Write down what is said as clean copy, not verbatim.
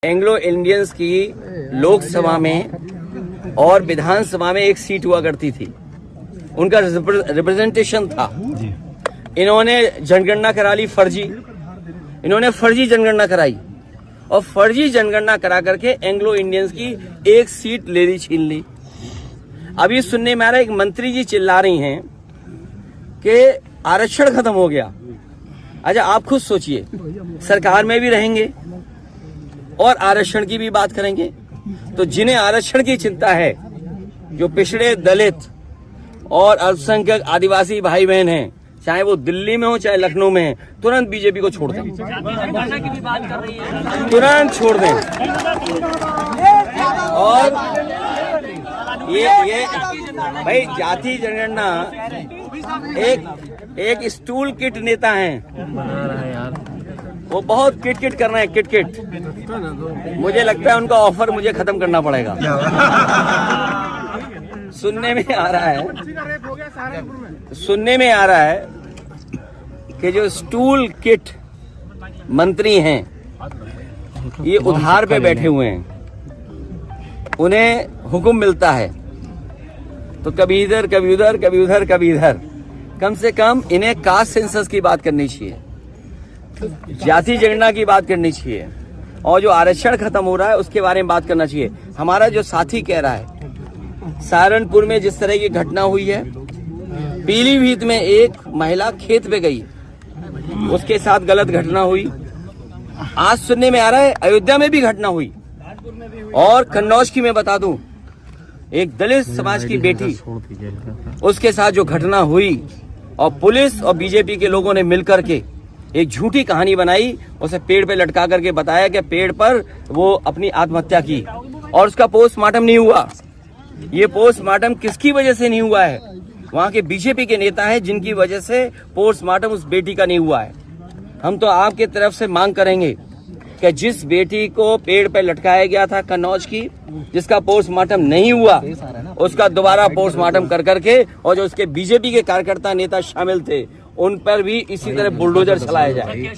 Anglo Indians की लोकसभा में और विधानसभा में एक सीट हुआ करती थी, उनका रिप्रेजेंटेशन था। इन्होंने जनगणना करा ली फर्जी, इन्होंने फर्जी जनगणना कराई और फर्जी जनगणना करा करके एंग्लो इंडियंस की एक सीट ले ली, छीन ली। अभी सुनने में आ रहा है एक मंत्री जी चिल्ला रही हैं कि आरक्षण खत्म हो गया। अच्छा, आप खुद सोचिए, सरकार में भी रहेंगे और आरक्षण की भी बात करेंगे, तो जिन्हें आरक्षण की चिंता है, जो पिछड़े दलित और अल्पसंख्यक आदिवासी भाई बहन हैं, चाहे वो दिल्ली में हो चाहे लखनऊ में है, तुरंत बीजेपी को छोड़ दें, तुरंत छोड़ दें। और ये भाई जाति जनगणना एक स्टूल किट नेता हैं, वो बहुत किट कर रहे हैं, किट। मुझे लगता है उनका ऑफर मुझे खत्म करना पड़ेगा। सुनने में आ रहा है कि जो स्टूल किट मंत्री हैं, ये उधार पे बैठे हुए हैं, उन्हें हुक्म मिलता है तो कभी इधर कभी उधर, कभी उधर कभी इधर। कम से कम इन्हें कास्ट सेंसस की बात करनी चाहिए, जाति जनगणना की बात करनी चाहिए, और जो आरक्षण खत्म हो रहा है उसके बारे में बात करना चाहिए। हमारा जो साथी कह रहा है, सहारनपुर में जिस तरह की घटना हुई है, पीलीभीत में एक महिला खेत पे गई, उसके साथ गलत घटना हुई। आज सुनने में आ रहा है अयोध्या में भी घटना हुई, और कन्नौज की मैं बता दूं, एक दलित समाज की बेटी, उसके साथ जो घटना हुई, और पुलिस और बीजेपी के लोगों ने मिलकर के एक झूठी कहानी बनाई, उसे पेड़ पे लटका करके बताया कि पेड़ पर वो अपनी आत्महत्या की, और उसका पोस्टमार्टम नहीं हुआ। ये पोस्टमार्टम किसकी वजह से नहीं हुआ है? वहां के बीजेपी के नेता हैं जिनकी वजह से पोस्टमार्टम उस बेटी का नहीं हुआ है। हम तो आपके तरफ से मांग करेंगे कि जिस बेटी को पेड़ पे लटकाया गया था कन्नौज की, जिसका पोस्टमार्टम नहीं हुआ, उसका दोबारा पोस्टमार्टम कर करके, और जो उसके बीजेपी के कार्यकर्ता नेता शामिल थे, उन पर भी इसी तरह बुलडोजर चलाया जाए।